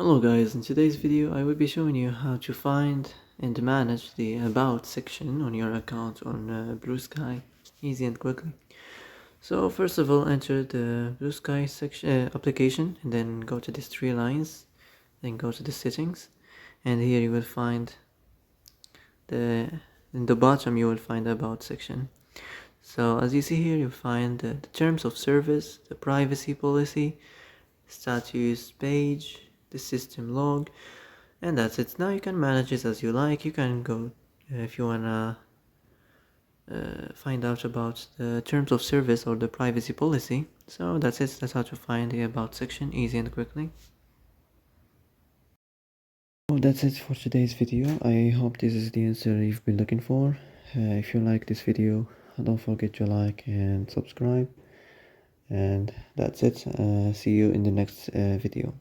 Hello guys, in today's video I will be showing you how to find and manage the About section on your account on Bluesky easy and quickly. So first of all, enter the Bluesky section application and then go to these three lines, then go to the settings, and here you will find in the bottom you will find the About section. So as you see here, you find the terms of service, the privacy policy, status page, the system log, and that's it. Now you can manage it as you like. You can go if you wanna find out about the terms of service or the privacy policy. So that's it. That's how to find the About section easy and quickly. Well, that's it for today's video. I hope this is the answer you've been looking for. If you like this video, don't forget to like and subscribe. And that's it. See you in the next video.